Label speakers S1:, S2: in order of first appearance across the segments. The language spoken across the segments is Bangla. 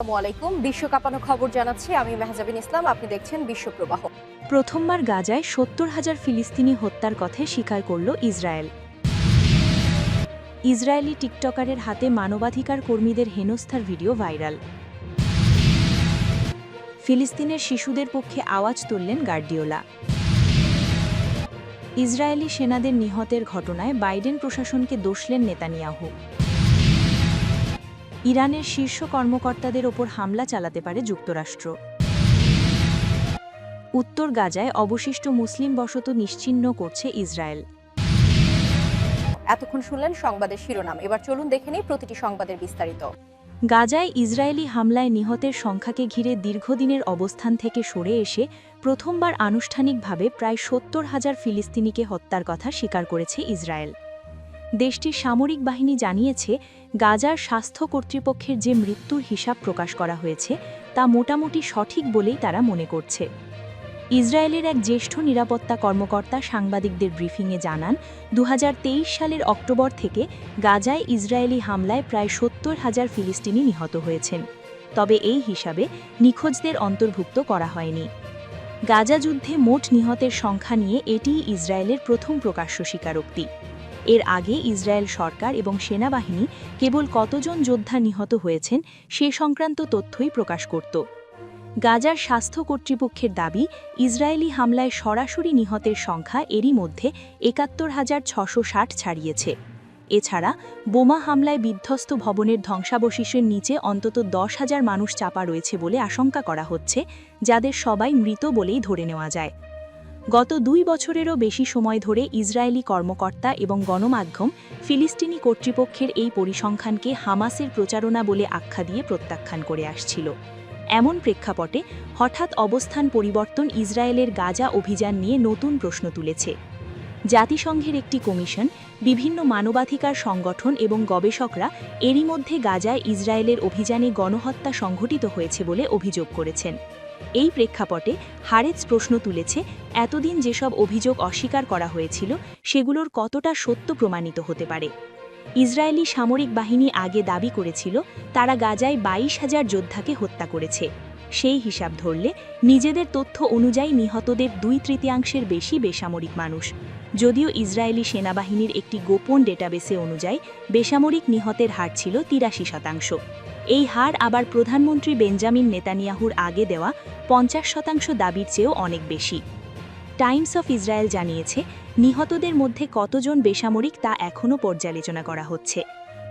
S1: আসসালামু আলাইকুম। বিশ্ব কাঁপানো খবর জানাচ্ছি আমি মেহজাবিন ইসলাম। আপনি দেখছেন বিশ্বপ্রবাহ।
S2: প্রথমবার গাজায় ৭০,০০০ ফিলিস্তিনি হত্যার কথা স্বীকার করল ইসরায়েল। ইসরায়েলি টিকটকারের হাতে মানবাধিকার কর্মীদের হেনস্থার ভিডিও ভাইরাল। ফিলিস্তিনের শিশুদের পক্ষে আওয়াজ তুললেন গার্ডিওলা। ইসরায়েলি সেনাদের নিহতের ঘটনায় বাইডেন প্রশাসনকে দোষলেন নেতানিয়াহু। ইরানের শীর্ষ কর্মকর্তাদের ওপর হামলা চালাতে পারে যুক্তরাষ্ট্র। উত্তর গাজায় অবশিষ্ট মুসলিম বসতি নিশ্চিহ্ন করছে ইসরায়েল।
S1: এতক্ষণ শুনলেন সংবাদের শিরোনাম। এবার চলুন দেখে নিই প্রতিটি সংবাদের বিস্তারিত।
S2: গাজায় ইসরায়েলি হামলায় নিহতের সংখ্যাকে ঘিরে দীর্ঘদিনের অবস্থান থেকে সরে এসে প্রথমবার আনুষ্ঠানিকভাবে প্রায় ৭০,০০০ ফিলিস্তিনিকে হত্যার কথা স্বীকার করেছে ইসরায়েল। দেশটির সামরিক বাহিনী জানিয়েছে, গাজার স্বাস্থ্য কর্তৃপক্ষের যে মৃত্যুর হিসাব প্রকাশ করা হয়েছে তা মোটামুটি সঠিক বলেই তারা মনে করছে। ইসরায়েলের এক জ্যেষ্ঠ নিরাপত্তা কর্মকর্তা সাংবাদিকদের ব্রিফিংয়ে জানান, ২০২৩ সালের অক্টোবর থেকে গাজায় ইসরায়েলি হামলায় প্রায় ৭০,০০০ ফিলিস্তিনি নিহত হয়েছেন। তবে এই হিসাবে নিখোঁজদের অন্তর্ভুক্ত করা হয়নি। গাজা যুদ্ধে মোট নিহতের সংখ্যা নিয়ে এটিই ইসরায়েলের প্রথম প্রকাশ্য স্বীকারোক্তি। এর আগে ইসরায়েল সরকার এবং সেনাবাহিনী কেবল কতজন যোদ্ধা নিহত হয়েছেন সে সংক্রান্ত তথ্যই প্রকাশ করত। গাজার স্বাস্থ্য কর্তৃপক্ষের দাবি, ইসরায়েলি হামলায় সরাসরি নিহতের সংখ্যা এরই মধ্যে ৭১,৬৬০ ছাড়িয়েছে। এছাড়া বোমা হামলায় বিধ্বস্ত ভবনের ধ্বংসাবশেষের নিচে অন্তত ১০,০০০ মানুষ চাপা রয়েছে বলে আশঙ্কা করা হচ্ছে, যাদের সবাই মৃত বলেই ধরে নেওয়া যায়। গত ২ বছরেরও বেশি সময় ধরে ইসরায়েলি কর্মকর্তা এবং গণমাধ্যম ফিলিস্তিনি কর্তৃপক্ষের এই পরিসংখ্যানকে হামাসের প্রচারণা বলে আখ্যা দিয়ে প্রত্যাখ্যান করে আসছিল। এমন প্রেক্ষাপটে হঠাৎ অবস্থান পরিবর্তন ইসরায়েলের গাজা অভিযান নিয়ে নতুন প্রশ্ন তুলেছে। জাতিসংঘের একটি কমিশন, বিভিন্ন মানবাধিকার সংগঠন এবং গবেষকরা এরই মধ্যে গাজায় ইসরায়েলের অভিযানে গণহত্যা সংঘটিত হয়েছে বলে অভিযোগ করেছেন। এই প্রেক্ষাপটে হারেজ প্রশ্ন তুলেছে, এতদিন যেসব অভিযোগ অস্বীকার করা হয়েছিল সেগুলোর কতটা সত্য প্রমাণিত হতে পারে। ইসরায়েলি সামরিক বাহিনী আগে দাবি করেছিল তারা গাজায় ২২,০০০ যোদ্ধাকে হত্যা করেছে। সেই হিসাব ধরলে নিজেদের তথ্য অনুযায়ী নিহতদের ২/৩ বেশি বেসামরিক মানুষ। যদিও ইসরায়েলি সেনাবাহিনীর একটি গোপন ডেটাবেসে অনুযায়ী বেসামরিক নিহতের হার ছিল ৮৩%। এই হার আবার প্রধানমন্ত্রী বেঞ্জামিন নেতানিয়াহুর আগে দেওয়া ৫০% দাবির চেয়েও অনেক বেশি। টাইমস অফ ইসরায়েল জানিয়েছে, নিহতদের মধ্যে কতজন বেসামরিক তা এখনও পর্যালোচনা করা হচ্ছে।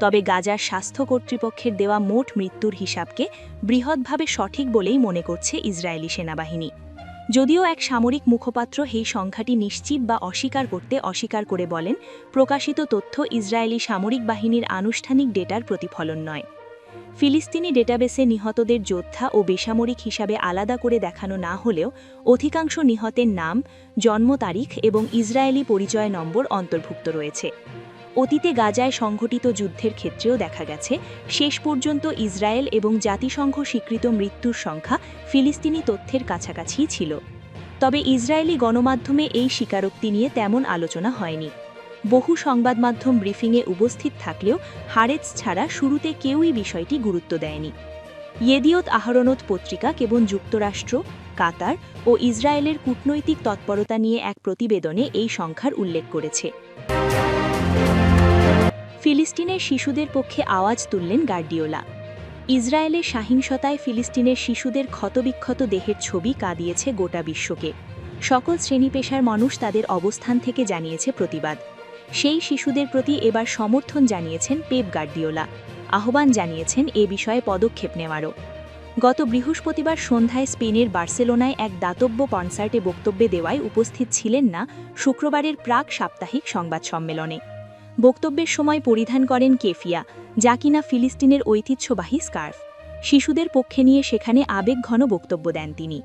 S2: তবে গাজার স্বাস্থ্য কর্তৃপক্ষের দেওয়া মোট মৃত্যুর হিসাবকে বৃহৎভাবে সঠিক বলেই মনে করছে ইসরায়েলি সেনাবাহিনী। যদিও এক সামরিক মুখপাত্র এই সংখ্যাটি নিশ্চিত বা অস্বীকার করে বলেন, প্রকাশিত তথ্য ইসরায়েলি সামরিক বাহিনীর আনুষ্ঠানিক ডেটার প্রতিফলন নয়। ফিলিস্তিনি ডেটাবেসে নিহতদের যোদ্ধা ও বেসামরিক হিসাবে আলাদা করে দেখানো না হলেও অধিকাংশ নিহতের নাম, জন্ম তারিখ এবং ইসরায়েলি পরিচয় নম্বর অন্তর্ভুক্ত রয়েছে। অতীতে গাজায় সংঘটিত যুদ্ধের ক্ষেত্রেও দেখা গেছে, শেষ পর্যন্ত ইসরায়েল এবং জাতিসংঘ স্বীকৃত মৃত্যুর সংখ্যা ফিলিস্তিনি তথ্যের কাছাকাছিই ছিল। তবে ইসরায়েলি গণমাধ্যমে এই স্বীকারোক্তি নিয়ে তেমন আলোচনা হয়নি। বহু সংবাদ মাধ্যম ব্রিফিংয়ে উপস্থিত থাকলেও হারেজ ছাড়া শুরুতে কেউই বিষয়টি গুরুত্ব দেয়নি। ইয়েদিওত আহরনোত পত্রিকা কেবল যুক্তরাষ্ট্র, কাতার ও ইসরায়েলের কূটনৈতিক তৎপরতা নিয়ে এক প্রতিবেদনে এই সংখ্যার উল্লেখ করেছে। ফিলিস্তিনের শিশুদের পক্ষে আওয়াজ তুললেন গার্ডিওলা। ইসরায়েলের সহিংসতায় ফিলিস্তিনের শিশুদের ক্ষতবিক্ষত দেহের ছবি কাঁদিয়েছে গোটা বিশ্বকে। সকল শ্রেণী পেশার মানুষ তাদের অবস্থান থেকে জানিয়েছে প্রতিবাদ। সেই শিশুদের প্রতি এবার সমর্থন জানিয়েছেন পেপ গার্দিওলা। আহ্বান জানিয়েছেন এ বিষয়ে পদক্ষেপ নেওয়ারও। গত বৃহস্পতিবার সন্ধ্যায় স্পেনের বার্সেলোনায় এক দাতব্য কনসার্টে বক্তব্য দেওয়ায় উপস্থিত ছিলেন না শুক্রবারের প্রাক সাপ্তাহিক সংবাদ সম্মেলনে। বক্তব্যের সময় পরিধান করেন কেফিয়া, যা কিনা ফিলিস্তিনের ঐতিহ্যবাহী স্কার্ফ। শিশুদের পক্ষে নিয়ে সেখানে আবেগঘন বক্তব্য দেন তিনি।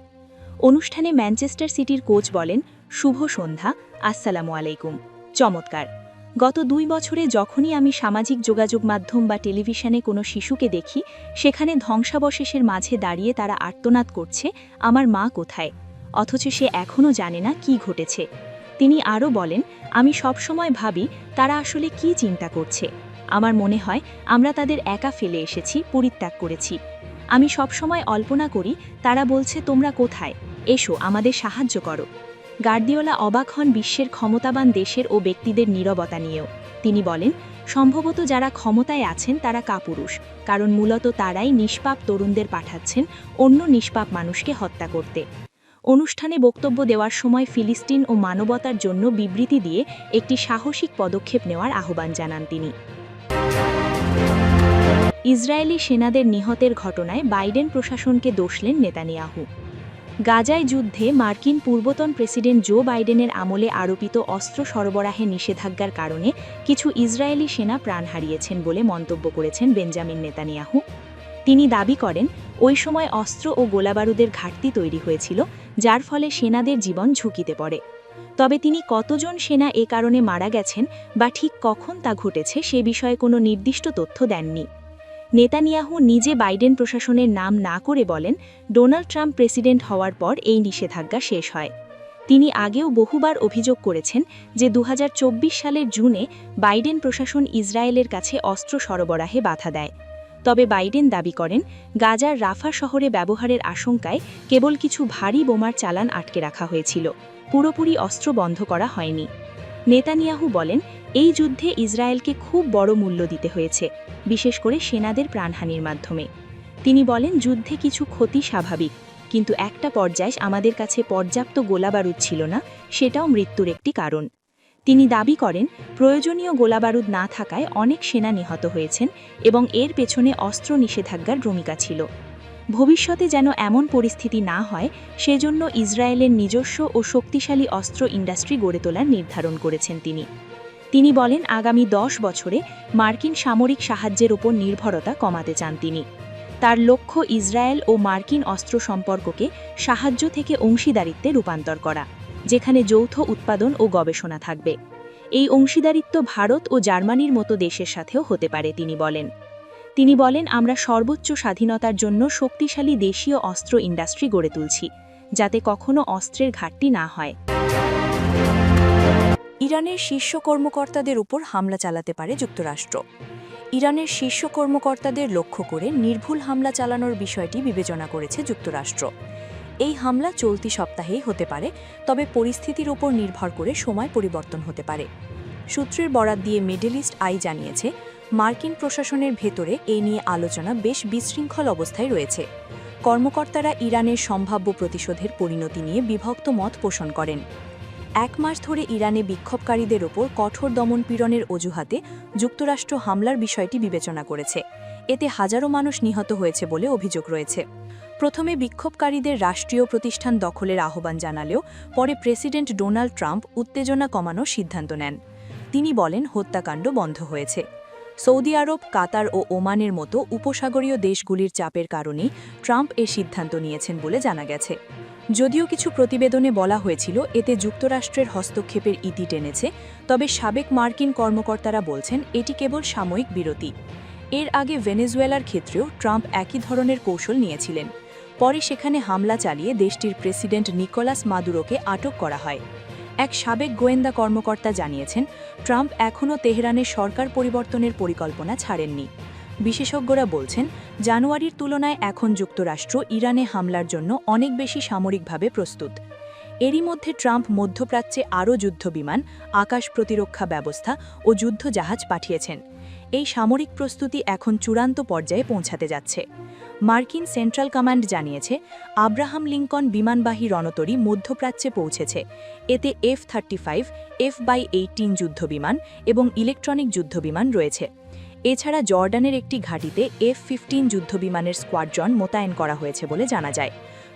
S2: অনুষ্ঠানে ম্যানচেস্টার সিটির কোচ বলেন, শুভ সন্ধ্যা, আসসালামু আলাইকুম। চমৎকার। গত ২ বছরে যখনই আমি সামাজিক যোগাযোগ মাধ্যম বা টেলিভিশনে কোনো শিশুকে দেখি, সেখানে ধ্বংসাবশেষের মাঝে দাঁড়িয়ে তারা আর্তনাদ করছে, আমার মা কোথায়, অথচ সে এখনও জানে না কি ঘটেছে। তিনি আরও বলেন, আমি সবসময় ভাবি তারা আসলে কি চিন্তা করছে। আমার মনে হয় আমরা তাদের একা ফেলে এসেছি, পরিত্যাগ করেছি। আমি সবসময় অল্পনা করি তারা বলছে তোমরা কোথায়, এসো আমাদের সাহায্য করো। গার্দিওলা অবাক হন বিশ্বের ক্ষমতাবান দেশের ও ব্যক্তিদের নীরবতা নিয়েও। তিনি বলেন, সম্ভবত যারা ক্ষমতায় আছেন তারা কাপুরুষ, কারণ মূলত তারাই নিষ্পাপ তরুণদের পাঠাচ্ছেন অন্য নিষ্পাপ মানুষকে হত্যা করতে। অনুষ্ঠানে বক্তব্য দেওয়ার সময় ফিলিস্তিন ও মানবতার জন্য বিবৃতি দিয়ে একটি সাহসিক পদক্ষেপ নেওয়ার আহ্বান জানান তিনি। ইসরায়েলি সেনাদের নিহতের ঘটনায় বাইডেন প্রশাসনকে দোষলেন নেতানিয়াহু। গাজায় যুদ্ধে মার্কিন পূর্বতন প্রেসিডেন্ট জো বাইডেনের আমলে আরোপিত অস্ত্র সরবরাহে নিষেধাজ্ঞার কারণে কিছু ইসরায়েলি সেনা প্রাণ হারিয়েছেন বলে মন্তব্য করেছেন বেঞ্জামিন নেতানিয়াহু। তিনি দাবি করেন, ওই সময় অস্ত্র ও গোলাবারুদের ঘাটতি তৈরি হয়েছিল, যার ফলে সেনাদের জীবন ঝুঁকিতে পড়ে। তবে তিনি কতজন সেনা এ কারণে মারা গেছেন বা ঠিক কখন তা ঘটেছে সে বিষয়ে কোনো নির্দিষ্ট তথ্য দেননি। নেতানিয়াহু নিজে বাইডেন প্রশাসনের নাম না করে বলেন, ডোনাল্ড ট্রাম্প প্রেসিডেন্ট হওয়ার পর এই নিষেধাজ্ঞা শেষ হয়। তিনি আগেও বহুবার অভিযোগ করেছেন যে 2024 সালের জুনে বাইডেন প্রশাসন ইসরায়েলের কাছে অস্ত্র সরবরাহে বাধা দেয়। তবে বাইডেন দাবি করেন, গাজার রাফা শহরে ব্যবহারের আশঙ্কায় কেবল কিছু ভারী বোমার চালান আটকে রাখা হয়েছিল, পুরোপুরি অস্ত্র বন্ধ করা হয়নি। নেতানিয়াহু বলেন, এই যুদ্ধে ইসরায়েলকে খুব বড় মূল্য দিতে হয়েছে, বিশেষ করে সেনাদের প্রাণহানির মাধ্যমে। তিনি বলেন, যুদ্ধে কিছু ক্ষতি স্বাভাবিক, কিন্তু একটা পর্যায়ে আমাদের কাছে পর্যাপ্ত গোলাবারুদ ছিল না, সেটাও মৃত্যুর একটি কারণ। তিনি দাবি করেন, প্রয়োজনীয় গোলাবারুদ না থাকায় অনেক সেনা নিহত হয়েছেন এবং এর পেছনে অস্ত্র নিষেধাজ্ঞার ভূমিকা ছিল। ভবিষ্যতে যেন এমন পরিস্থিতি না হয় সেজন্য ইসরায়েলের নিজস্ব ও শক্তিশালী অস্ত্র ইন্ডাস্ট্রি গড়ে তোলার নির্ধারণ করেছেন তিনি। তিনি বলেন, আগামী 10 বছরে মার্কিন সামরিক সাহায্যের ওপর নির্ভরতা কমাতে চান তিনি। তার লক্ষ্য ইসরায়েল ও মার্কিন অস্ত্র সম্পর্ককে সাহায্য থেকে অংশীদারিত্বে রূপান্তর করা, যেখানে যৌথ উৎপাদন ও গবেষণা থাকবে। এই অংশীদারিত্ব ভারত ও জার্মানির মতো দেশের সাথেও হতে পারে তিনি বলেন, আমরা সর্বোচ্চ স্বাধীনতার জন্য শক্তিশালী দেশীয় অস্ত্র ইন্ডাস্ট্রি গড়ে তুলছি, যাতে কখনো অস্ত্রের ঘাটতি না হয়।
S3: ইরানের শীর্ষ কর্মকর্তাদের উপর হামলা চালাতে পারে যুক্তরাষ্ট্র। ইরানের শীর্ষ কর্মকর্তাদের লক্ষ্য করে নির্ভুল হামলা চালানোর বিষয়টি বিবেচনা করেছে যুক্তরাষ্ট্র। এই হামলা চলতি সপ্তাহেই হতে পারে, তবে পরিস্থিতির উপর নির্ভর করে সময় পরিবর্তন হতে পারে। সূত্রের বরাত দিয়ে মিডল ইস্ট আই জানিয়েছে, মার্কিন প্রশাসনের ভেতরে এই নিয়ে আলোচনা বেশ বিশৃঙ্খল অবস্থায় রয়েছে। কর্মকর্তারা ইরানের সম্ভাব্য প্রতিশোধের পরিণতি নিয়ে বিভক্ত মত পোষণ করেন। 1 মাস ধরে ইরানে বিক্ষোভকারীদের ওপর কঠোর দমনপীড়নের অজুহাতে যুক্তরাষ্ট্র হামলার বিষয়টি বিবেচনা করেছে। এতে হাজারো মানুষ নিহত হয়েছে বলে অভিযোগ রয়েছে। প্রথমে বিক্ষোভকারীদের রাষ্ট্রীয় প্রতিষ্ঠান দখলের আহ্বান জানালেও পরে প্রেসিডেন্ট ডোনাল্ড ট্রাম্প উত্তেজনা কমানোর সিদ্ধান্ত নেন। তিনি বলেন, হত্যাকাণ্ড বন্ধ হয়েছে। সৌদি আরব, কাতার ও ওমানের মতো উপসাগরীয় দেশগুলির চাপের কারণেই ট্রাম্প এ সিদ্ধান্ত নিয়েছেন বলে জানা গেছে। যদিও কিছু প্রতিবেদনে বলা হয়েছিল এতে যুক্তরাষ্ট্রের হস্তক্ষেপের ইতি টেনেছে, তবে সাবেক মার্কিন কর্মকর্তারা বলছেন এটি কেবল সাময়িক বিরতি। এর আগে ভেনেজুয়েলার ক্ষেত্রেও ট্রাম্প একই ধরনের কৌশল নিয়েছিলেন। পরে সেখানে হামলা চালিয়ে দেশটির প্রেসিডেন্ট নিকোলাস মাদুরোকে আটক করা হয়। এক সাবেক গোয়েন্দা কর্মকর্তা জানিয়েছেন, ট্রাম্প এখনও তেহরানের সরকার পরিবর্তনের পরিকল্পনা ছাড়েননি। বিশেষজ্ঞরা বলছেন, জানুয়ারির তুলনায় এখন যুক্তরাষ্ট্র ইরানে হামলার জন্য অনেক বেশি সামরিকভাবে প্রস্তুত। এরই মধ্যে ট্রাম্প মধ্যপ্রাচ্যে আরও যুদ্ধবিমান, আকাশ প্রতিরক্ষা ব্যবস্থা ও যুদ্ধজাহাজ পাঠিয়েছেন। এই সামরিক প্রস্তুতি এখন চূড়ান্ত পর্যায়ে পৌঁছাতে যাচ্ছে। মার্কিন সেন্ট্রাল কমান্ড জানিয়েছে, আব্রাহাম লিঙ্কন বিমানবাহী রণতরী মধ্যপ্রাচ্যে পৌঁছেছে। এতে F-35, F-18 যুদ্ধবিমান এবং ইলেকট্রনিক যুদ্ধবিমান রয়েছে। এছাড়া জর্ডানের একটি ঘাঁটিতে F-15 যুদ্ধবিমানের স্কোয়াড্রন মোতায়েন করা হয়েছে বলে জানা যায়।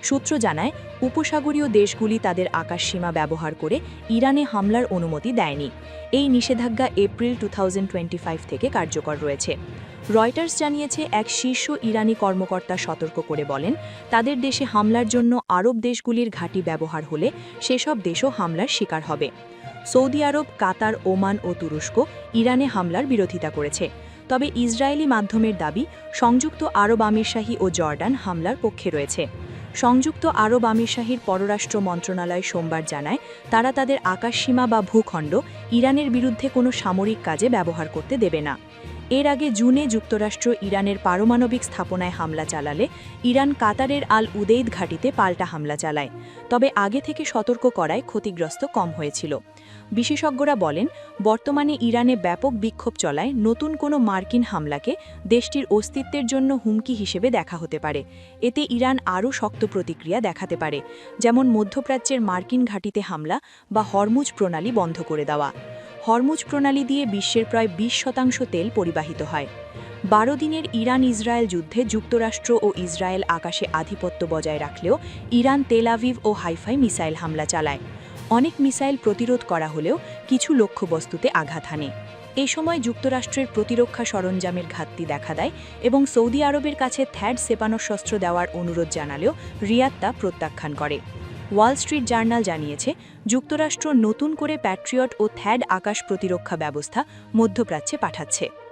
S3: সূত্র জানায়, উপসাগরীয় দেশগুলি তাদের আকাশসীমা ব্যবহার করে ইরানে হামলার অনুমতি দেয়নি। এই নিষেধাজ্ঞা এপ্রিল 2025 থেকে কার্যকর রয়েছে। রয়টার্স জানিয়েছে, এক শীর্ষ ইরানি কর্মকর্তা সতর্ক করে বলেন, তাদের দেশে হামলার জন্য আরব দেশগুলির ঘাঁটি ব্যবহার হলে সেসব দেশও হামলার শিকার হবে। সৌদি আরব, কাতার, ওমান ও তুরস্ক ইরানে হামলার বিরোধিতা করেছে। তবে ইসরায়েলি মাধ্যমের দাবি, সংযুক্ত আরব আমিরশাহী ও জর্ডান হামলার পক্ষে রয়েছে। সংযুক্ত আরব আমিরশাহীর পররাষ্ট্র মন্ত্রণালয় সোমবার জানায়, তারা তাদের আকাশসীমা বা ভূখণ্ড ইরানের বিরুদ্ধে কোনো সামরিক কাজে ব্যবহার করতে দেবে না।
S2: এর আগে জুনে যুক্তরাষ্ট্র ইরানের পারমাণবিক স্থাপনায় হামলা চালালে ইরান কাতারের আল উদেইদ ঘাঁটিতে পাল্টা হামলা চালায়, তবে আগে থেকে সতর্ক করায় ক্ষতিগ্রস্ত কম হয়েছিল। বিশেষজ্ঞরা বলেন, বর্তমানে ইরানে ব্যাপক বিক্ষোভ চলায় নতুন কোনো মার্কিন হামলাকে দেশটির অস্তিত্বের জন্য হুমকি হিসেবে দেখা হতে পারে। এতে ইরান আরও শক্ত প্রতিক্রিয়া দেখাতে পারে, যেমন মধ্যপ্রাচ্যের মার্কিন ঘাঁটিতে হামলা বা হরমুজ প্রণালী বন্ধ করে দেওয়া। হরমুজ প্রণালী দিয়ে বিশ্বের প্রায় 20% তেল পরিবাহিত হয়। 12 দিনের ইরান ইসরায়েল যুদ্ধে যুক্তরাষ্ট্র ও ইসরায়েল আকাশে আধিপত্য বজায় রাখলেও ইরান তেল আভিভ ও হাইফায় মিসাইল হামলা চালায়। অনেক মিসাইল প্রতিরোধ করা হলেও কিছু লক্ষ্যবস্তুতে আঘাত হানে। এ সময় যুক্তরাষ্ট্রের প্রতিরক্ষা সরঞ্জামের ঘাটতি দেখা দেয় এবং সৌদি আরবের কাছে থ্যাড ক্ষেপণাস্ত্র দেওয়ার অনুরোধ জানালেও রিয়াদ তা প্রত্যাখ্যান করে। ওয়াল স্ট্রিট জার্নাল জানিয়েছে, যুক্তরাষ্ট্র নতুন করে প্যাট্রিয়ট ও থ্যাড আকাশ প্রতিরক্ষা ব্যবস্থা মধ্যপ্রাচ্যে পাঠাচ্ছে।